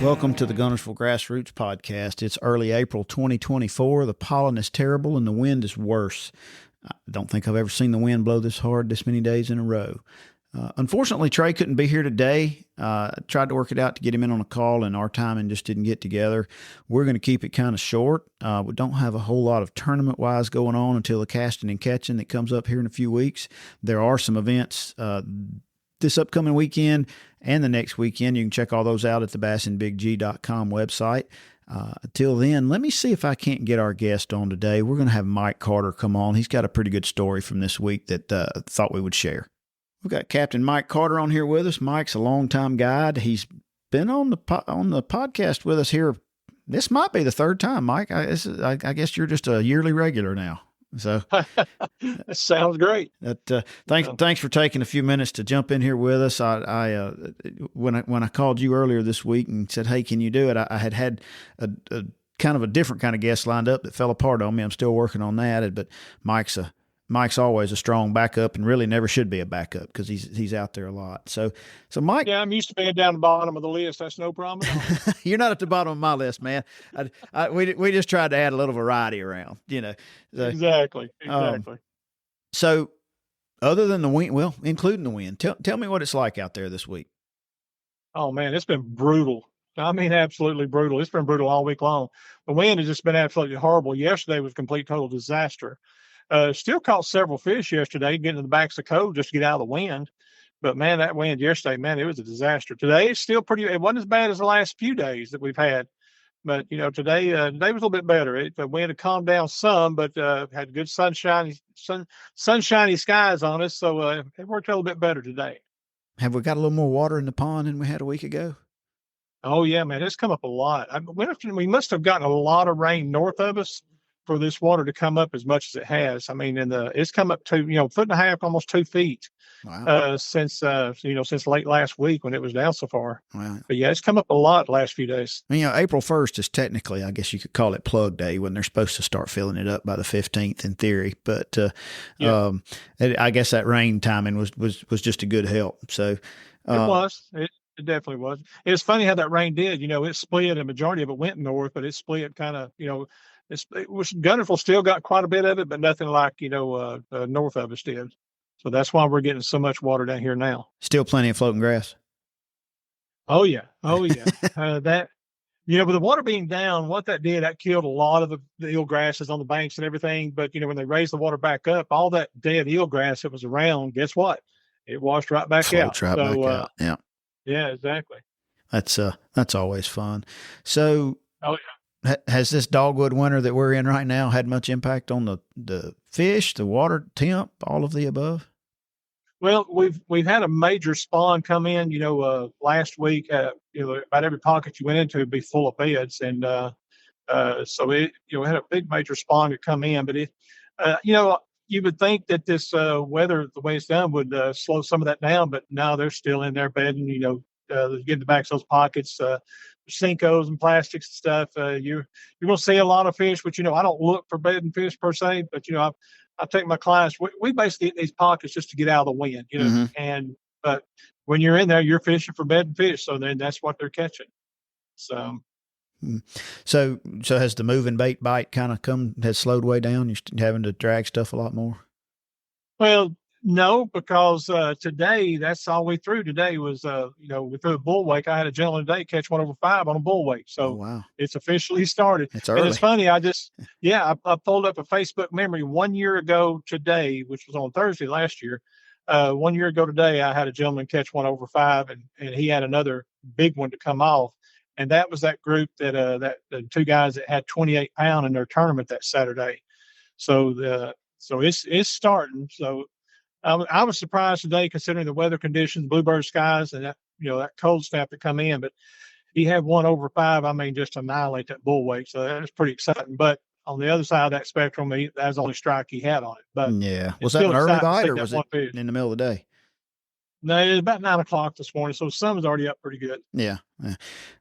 Welcome to the Guntersville Grassroots Podcast. It's early April 2024. The pollen is terrible and the wind is worse. I don't think I've ever seen the wind blow this hard this many days in a row. Unfortunately, Trey couldn't be here today. Tried to work it out to get him in on a call, and our timing just didn't get together. We're going to keep it kind of short. We don't have a whole lot of tournament-wise going on until the casting and catching that comes up here in a few weeks. There are some events this upcoming weekend and the next weekend. You can check all those out at the bassandbiggg.com website. Till then, let me see if I can't get our guest on today. We're going to have Mike Carter come on. He's got a pretty good story from this week that thought we would share. We've got Captain Mike Carter on here with us. Mike's a longtime guide. He's been on the podcast with us here. This might be the third time, Mike. I guess you're just a yearly regular now. So that sounds great. Thanks for taking a few minutes to jump in here with us. When I called you earlier this week and said, "Hey, can you do it?" I had a kind of a different kind of guest lined up that fell apart on me. I'm still working on that, but Mike's always a strong backup and really never should be a backup because he's out there a lot. So Mike. Yeah, I'm used to being down the bottom of the list. That's no problem at all. You're not at the bottom of my list, man. We just tried to add a little variety around, So, exactly. So other than the wind, well, including the wind, tell me what it's like out there this week. Oh man, it's been brutal. I mean, absolutely brutal. It's been brutal all week long. The wind has just been absolutely horrible. Yesterday was a complete total disaster. Still caught several fish yesterday, getting to the backs of cove just to get out of the wind. But man, that wind yesterday, man, it was a disaster. Today it's still it wasn't as bad as the last few days that we've had. But today was a little bit better. The wind had calmed down some, but had good sunshiny skies on us, so it worked a little bit better today. Have we got a little more water in the pond than we had a week ago? Oh yeah, man, it's come up a lot. We must have gotten a lot of rain north of us for this water to come up as much as it has. I mean, it's come up to, foot and a half, almost 2 feet. Wow. Since late last week when it was down so far. Wow. But yeah, it's come up a lot the last few days. April 1st is technically, I guess you could call it plug day when they're supposed to start filling it up by the 15th in theory. But I guess that rain timing was just a good help. So it definitely was. It's funny how that rain did, it split, a majority of it went north, but it split kind of, Guntersville still got quite a bit of it, but nothing like, north of us did. So that's why we're getting so much water down here now. Still plenty of floating grass. Oh yeah. But the water being down, what that did, that killed a lot of the eelgrasses on the banks and everything. But, when they raised the water back up, all that dead eelgrass that was around, guess what? It washed right back out. Back out. Yeah. Yeah, exactly. That's always fun. So, oh yeah. Has this dogwood winter that we're in right now had much impact on the fish, the water temp, all of the above? Well, we've had a major spawn come in, last week. About every pocket you went into would be full of beds, and so it had a big major spawn to come in. But you would think that this weather, the way it's done, would slow some of that down, but now they're still in there bedding. Getting the backs of those pockets. Sinkos and plastics and stuff. You're going to see a lot of fish, which, I don't look for bedding fish per se, but, I take my clients, we basically get these pockets just to get out of the wind, Mm-hmm. But when you're in there, you're fishing for bedding fish. So then that's what they're catching. So has the moving bait bite kind of has slowed way down? You're having to drag stuff a lot more? Well, no, because today, that's all we threw today was, we threw a bull wake. I had a gentleman today catch 1 over 5 on a bull wake. So wow. It's officially started. It's early. And it's funny. I pulled up a Facebook memory 1 year ago today, which was on Thursday last year. 1 year ago today, I had a gentleman catch 1 over 5 and he had another big one to come off. And that was that group that the 2 guys that had 28 pound in their tournament that Saturday. So it's starting. So I was surprised today considering the weather conditions, bluebird skies, and that cold snap that come in. But he had 1 over 5. I mean, just annihilate that bull wake. So that was pretty exciting. But on the other side of that spectrum, that was the only strike he had on it. But yeah, was that an early bite or was it in the middle of the day? No, it was about 9 o'clock this morning. So the sun was already up pretty good. Yeah.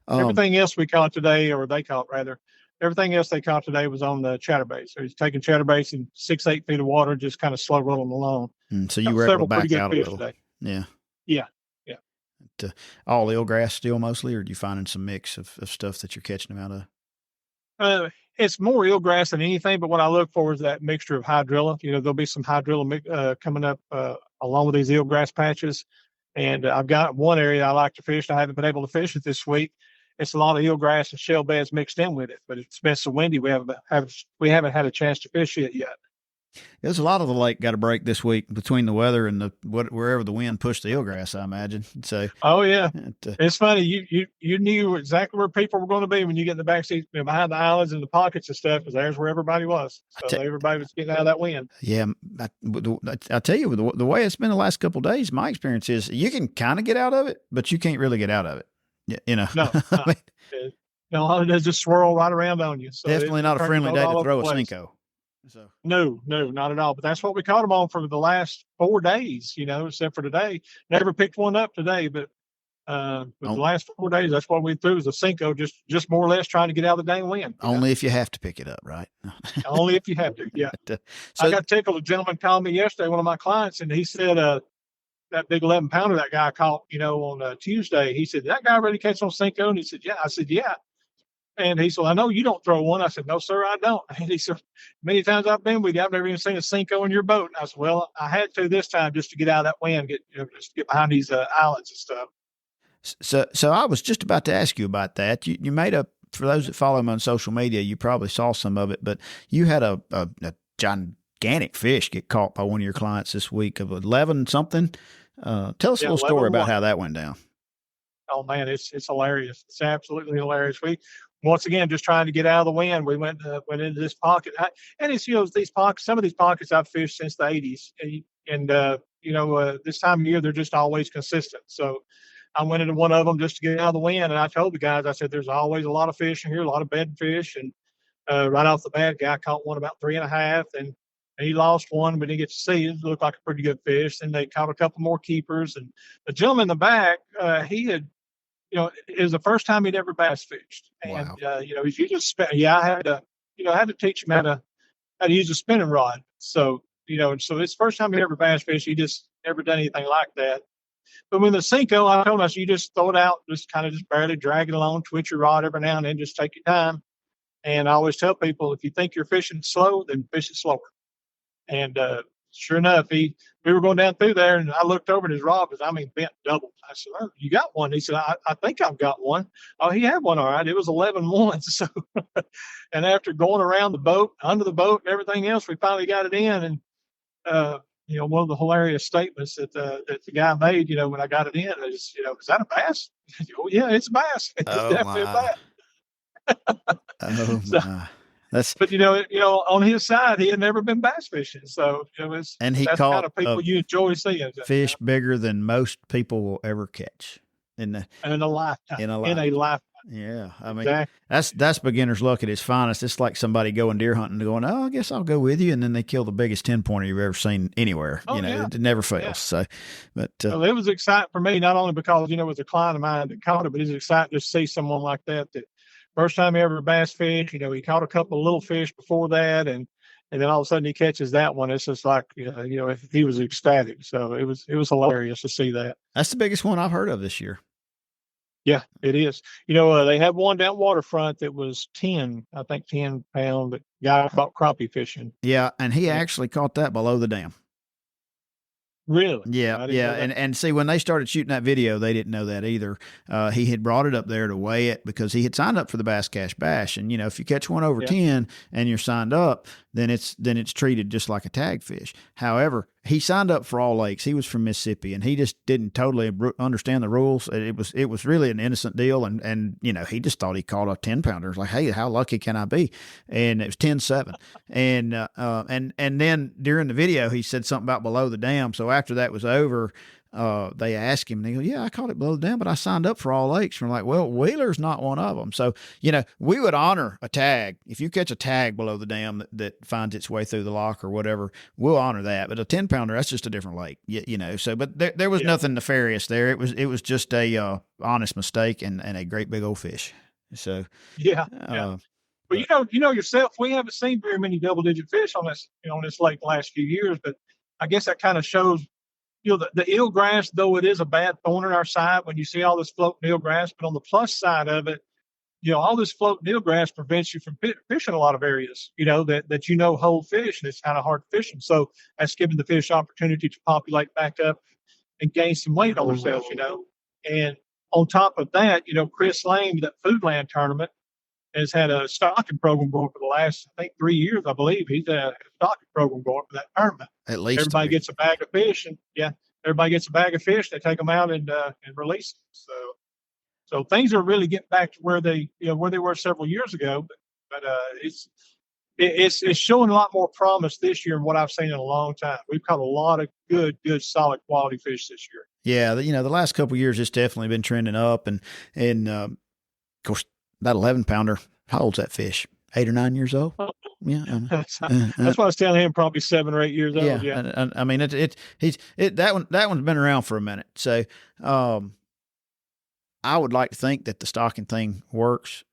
Everything else we caught today, or they caught rather, everything else they caught today was on the chatterbaits. So he's taking chatterbaits in 6-8 feet of water, just kind of slow rolling along. So you were able to back out a little. Today. Yeah. Yeah. all eelgrass still mostly, or are you finding some mix of stuff that you're catching them out of? It's more eelgrass than anything, but what I look for is that mixture of hydrilla. There'll be some hydrilla coming up along with these eelgrass patches. And I've got one area I like to fish. I haven't been able to fish it this week. It's a lot of eelgrass and shell beds mixed in with it, but it's been so windy we haven't had a chance to fish it yet. There's a lot of the lake got a break this week between the weather and wherever the wind pushed the eelgrass, I imagine. So, oh yeah, it's funny. You knew exactly where people were going to be when you get in the back seat, behind the islands and the pockets and stuff, because there's where everybody was. So everybody was getting out of that wind. Yeah, I tell you, the way it's been the last couple of days, my experience is you can kind of get out of it, but you can't really get out of it. No, I mean, a lot of it just swirl right around on you. So definitely not a friendly day to throw a Cinco. So no, not at all. But that's what we caught them on for the last 4 days, except for today. Never picked one up today, but the last 4 days, that's what we threw was a Cinco, just more or less trying to get out of the dang wind. Only if you have to pick it up, right? Only if you have to, yeah. I got tickled. A gentleman called me yesterday, one of my clients, and he said that big 11-pounder that guy caught, on Tuesday, he said, that guy really catch on Cinco? And he said, yeah. I said, yeah. And he said, I know you don't throw one. I said, no, sir, I don't. And he said, many times I've been with you, I've never even seen a Cinco in your boat. And I said, well, I had to this time just to get out of that wind, just to get behind these islands and stuff. So I was just about to ask you about that. You made for those that follow him on social media, you probably saw some of it, but you had a gigantic fish get caught by one of your clients this week of 11 something. Tell us a little story about how that went down. Oh man, it's hilarious. It's absolutely hilarious. We, once again, just trying to get out of the wind. We went into this pocket, and it's these pockets. Some of these pockets I've fished since the '80s, and this time of year they're just always consistent. So I went into one of them just to get out of the wind, and I told the guys, I said, "There's always a lot of fish in here, a lot of bed fish." And right off the bat, guy caught one about 3.5, and he lost one, but he didn't get to see it. It looked like a pretty good fish. And they caught a couple more keepers, and the gentleman in the back, he had. It was the first time he'd ever bass fished. And, wow. He just spent, I had to teach him how to use a spinning rod. So, so it's the first time he ever bass fished. He just never done anything like that. But with the Cinco, I told him, you just throw it out, just barely drag it along, twitch your rod every now and then, just take your time. And I always tell people, if you think you're fishing slow, then fish it slower. And, sure enough, we were going down through there, and I looked over at his rod, bent double. I said, "Oh, you got one?" He said, I think I've got one. Oh, he had one, all right. It was 11 ones. So, and after going around the boat, under the boat, and everything else, we finally got it in. And, one of the hilarious statements that the guy made, when I got it in, I just, is that a bass? Oh, yeah, it's a bass. It's definitely a bass. Oh, so, my. But on his side, he had never been bass fishing, so that's caught kind of people you enjoy seeing. Fish bigger than most people will ever catch in a lifetime. In a lifetime. Yeah, Exactly. that's beginner's luck at its finest. It's like somebody going deer hunting, going, "Oh, I guess I'll go with you," and then they kill the biggest 10-pointer you've ever seen anywhere. Oh, yeah. It never fails. Yeah. So, but well, it was exciting for me, not only because it was a client of mine that caught it, but it's exciting to see someone like that. First time he ever bass fished, he caught a couple of little fish before that, and then all of a sudden he catches that one. It's just like, he was ecstatic. So it was hilarious to see that. That's the biggest one I've heard of this year. Yeah, it is. They had one down waterfront that was 10 pound, but guy caught crappie fishing. Yeah, and he actually caught that below the dam. Really? Yeah. And see, when they started shooting that video, they didn't know that either. He had brought it up there to weigh it because he had signed up for the Bass Cash Bash. And, if you catch one over 10 and you're signed up, then it's treated just like a tag fish. However, he signed up for all lakes. He was from Mississippi, and he just didn't totally understand the rules. It was really an innocent deal. And he just thought he caught a 10-pounder. It was like, hey, how lucky can I be? And it was 10-7. And then during the video, he said something about below the dam. So after that was over, they asked him, and he goes, "Yeah, I caught it below the dam, but I signed up for all lakes." And we're like, well, Wheeler's not one of them. So, we would honor a tag. If you catch a tag below the dam that finds its way through the lock or whatever, we'll honor that. But a 10-pounder, that's just a different lake, so, but there was nothing nefarious there. It was just a honest mistake and a great big old fish. So, yeah. But yourself, we haven't seen very many double-digit fish on this lake the last few years, but I guess that kind of shows, the eelgrass, though it is a bad thorn in our side when you see all this floating eelgrass, but on the plus side of it, all this floating eelgrass prevents you from fishing a lot of areas, that hold fish, and it's kind of hard to fish them. So that's giving the fish opportunity to populate back up and gain some weight on themselves, And on top of that, Chris Lane, that Foodland tournament, has had a stocking program going for the last, I think, 3 years, I believe. He's had a stocking program going for that tournament. At least everybody gets a bag of fish, and everybody gets a bag of fish. They take them out and release them. So things are really getting back to where they were several years ago. But it's showing a lot more promise this year than what I've seen in a long time. We've caught a lot of good, solid quality fish this year. Yeah, the last couple of years, it's definitely been trending up, and of course, that 11-pounder, how old's that fish? 8 or 9 years old? Yeah, that's what I was telling him. Probably 7 or 8 years old. Yeah, and I mean, that one's been around for a minute. So, I would like to think that the stocking thing works.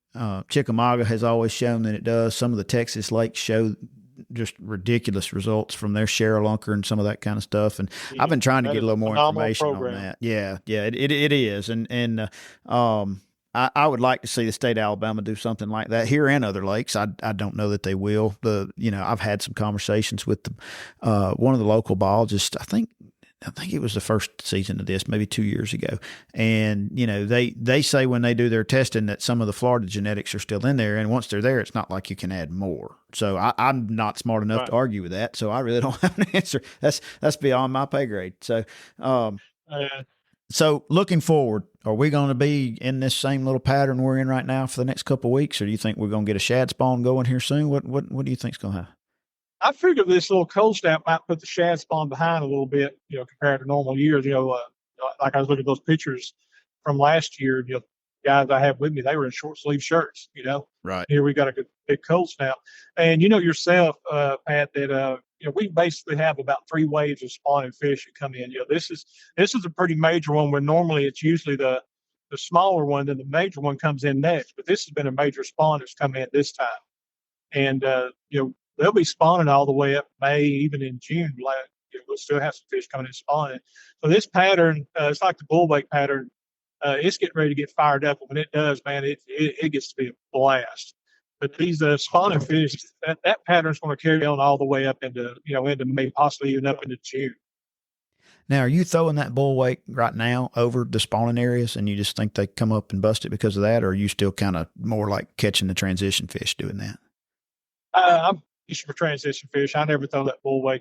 Chickamauga has always shown that it does. Some of the Texas lakes show just ridiculous results from their Sherrilunker and some of that kind of stuff. And I've been trying to get a little more information on that. Yeah, it is. And I would like to see the state of Alabama do something like that here and other lakes. I don't know that they will. I've had some conversations with one of the local biologists. I think it was the first season of this, maybe 2 years ago. And, they say when they do their testing that some of the Florida genetics are still in there. And once they're there, it's not like you can add more. So I'm not smart enough to argue with that. So I really don't have an answer. That's beyond my pay grade. So, so looking forward, are we going to be in this same little pattern we're in right now for the next couple of weeks? Or do you think we're going to get a shad spawn going here soon? What do you think is going to happen? I figured this little cold snap might put the shad spawn behind a little bit, compared to normal years. Like I was looking at those pictures from last year, guys I have with me, they were in short sleeve shirts, Right. Here we got a good big cold snap. And yourself, Pat, that, we basically have about 3 waves of spawning fish that come in. This is a pretty major one where normally it's usually the smaller one, then the major one comes in next. But this has been a major spawn that's come in this time. And, they'll be spawning all the way up May, even in June. We'll still have some fish coming in spawning. So this pattern, it's like the bullwhip pattern. It's getting ready to get fired up. And when it does, man, it gets to be a blast. But these spawning fish, that pattern's going to carry on all the way up into May, possibly even up into June. Now, are you throwing that bullwhip right now over the spawning areas, and you just think they come up and bust it because of that, or are you still kind of more like catching the transition fish doing that? I'm fishing for transition fish. I never throw that bullwhip.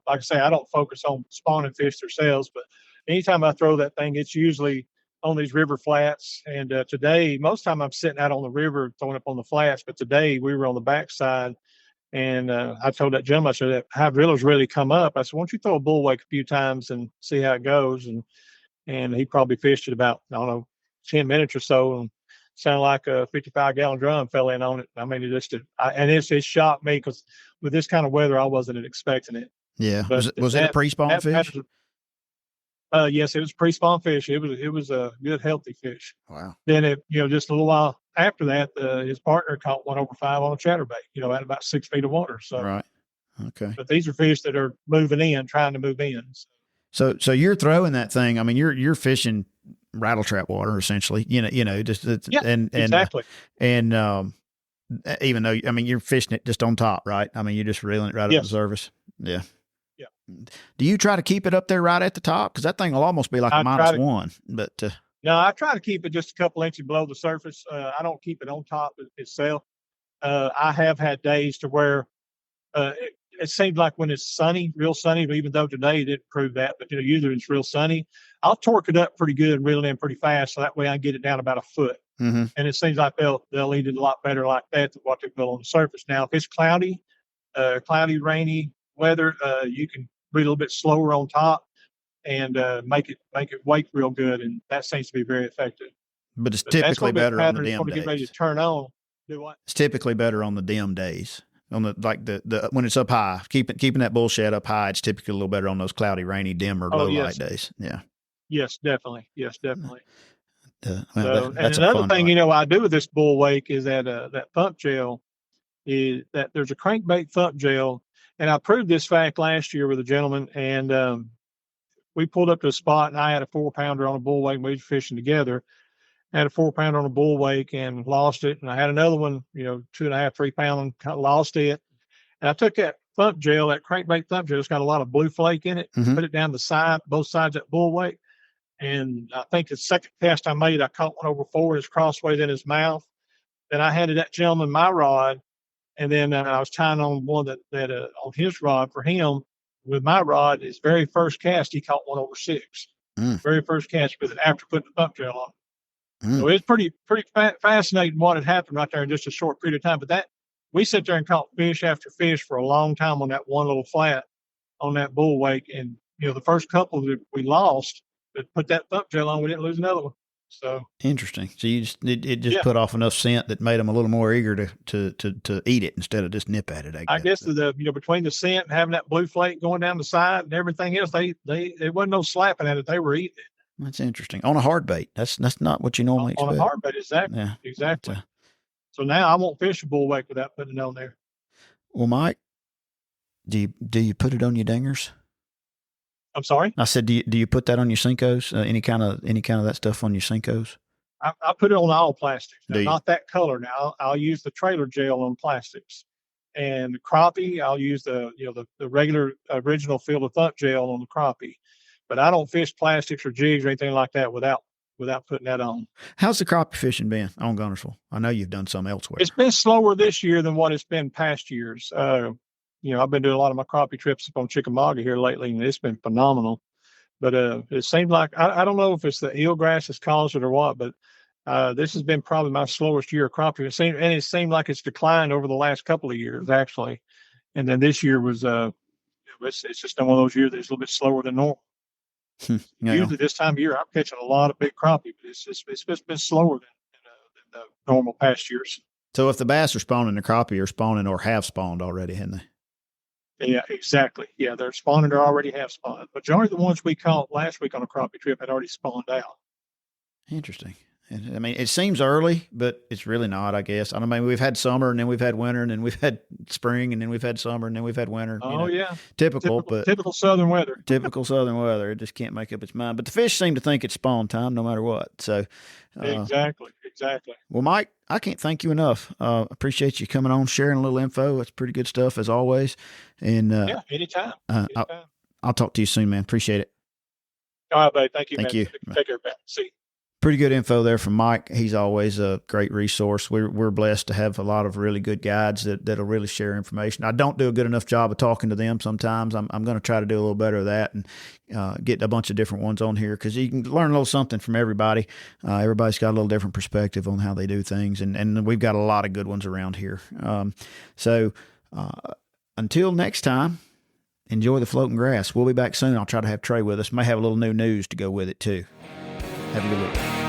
Like I say, I don't focus on spawning fish themselves, but anytime I throw that thing, it's usually on these river flats. And today, most time I'm sitting out on the river throwing up on the flats, but today we were on the backside. And I told that gentleman, I said, that high driller's really come up. I said, why don't you throw a bullwhip a few times and see how it goes? And he probably fished it about, 10 minutes or so. And sounded like a 55-gallon drum fell in on it. I mean, it shocked me because with this kind of weather, I wasn't expecting it. Yeah. But was it a pre-spawn fish? Yes, it was pre-spawn fish. It was a good, healthy fish. Wow. Then just a little while after that, his partner caught 1 over 5 on a chatterbait, at about 6 feet of water. So, right. Okay. But these are fish that are trying to move in. So you're throwing that thing. I mean, you're fishing rattle trap water essentially, exactly. And even though, I mean, you're fishing it just on top, right? I mean, you're just reeling it right up the surface. Yeah. Yeah. Do you try to keep it up there right at the top? Cause that thing will almost be like a -1, but, no, I try to keep it just a couple inches below the surface. I don't keep it on top itself. I have had days to where, it seems like when it's sunny, real sunny, even though today didn't prove that, but usually it's real sunny, I'll torque it up pretty good and reel it in pretty fast. So that way I can get it down about 1 foot. Mm-hmm. And it seems like they'll eat it a lot better like that than what they will on the surface. Now, if it's cloudy, rainy weather, you can be a little bit slower on top and make it wake real good. And that seems to be very effective. But it's typically better on the dim days. Get ready to turn on. Do what? It's typically better on the dim days. On the when it's up high, keeping that bull shed up high, it's typically a little better on those cloudy, rainy, dim or low light days. Yeah. Yes, definitely. Yes, definitely. And another thing, I do with this bull wake is that thump gel is that there's a crankbait thump gel, and I proved this fact last year with a gentleman, and we pulled up to a spot, and I had a 4-pounder on a bull wake. We were fishing together. I had a 4-pounder on a bull wake and lost it. And I had another one, 2.5, 3-pound, lost it. And I took that thump gel, that crankbait thump gel, it's got a lot of blue flake in it, put it down the side, both sides of that bull wake. And I think the second cast I made, I caught one over forward, his crossways in his mouth. Then I handed that gentleman my rod, and then I was tying on one that on his rod for him with my rod. His very first cast, he caught one over 6. Very first cast with it after putting the thump gel on. So it's pretty fascinating what had happened right there in just a short period of time. But we sat there and caught fish after fish for a long time on that one little flat on that bull wake. And the first couple that we lost, but put that thump gel on, we didn't lose another one. So interesting. So it just put off enough scent that made them a little more eager to eat it instead of just nip at it. I guess between the scent and having that blue flake going down the side and everything else, it wasn't no slapping at it. They were eating it. That's interesting. On a hard bait. That's not what you normally expect. On a hard bait, exactly. Yeah, exactly. So now I won't fish a bull wake without putting it on there. Well, Mike, do you put it on your dingers? I'm sorry? I said, do you put that on your Senkos? Any kind of that stuff on your Senkos? I put it on all plastics. Now, not that color. Now I'll use the trailer gel on plastics, and the crappie I'll use the regular original field of thump gel on the crappie. But I don't fish plastics or jigs or anything like that without putting that on. How's the crappie fishing been on Guntersville? I know you've done some elsewhere. It's been slower this year than what it's been past years. I've been doing a lot of my crappie trips up on Chickamauga here lately, and it's been phenomenal. But it seems like, I don't know if it's the eelgrass that's caused it or what, but this has been probably my slowest year of crappie. It seemed like it's declined over the last couple of years, actually. And then this year was, it's just one of those years that's a little bit slower than normal. Usually this time of year, I'm catching a lot of big crappie, but it's just been slower than the normal past years. So if the bass are spawning, the crappie are spawning or have spawned already, haven't they? Yeah, exactly. Yeah, they're spawning or already have spawned. Majority of the ones we caught last week on a crappie trip had already spawned out. Interesting. I mean, it seems early, but it's really not, I guess. I mean, we've had summer, and then we've had winter, and then we've had spring, and then we've had summer, and then we've had winter. Oh, yeah. Typical Southern weather. Typical Southern weather. It just can't make up its mind. But the fish seem to think it's spawn time no matter what. So Exactly. Well, Mike, I can't thank you enough. Appreciate you coming on, sharing a little info. It's pretty good stuff, as always. And anytime. I'll talk to you soon, man. Appreciate it. All right, buddy. Thank you, man. You. Take care, man. See you. Pretty good info there from Mike. He's always a great resource. We're blessed to have a lot of really good guides that'll really share information. I don't do a good enough job of talking to them sometimes. I'm going to try to do a little better of that and get a bunch of different ones on here because you can learn a little something from everybody. Everybody's got a little different perspective on how they do things, and we've got a lot of good ones around here. So until next time, enjoy the floating grass. We'll be back soon. I'll try to have Trey with us. May have a little new news to go with it too. Have a good week.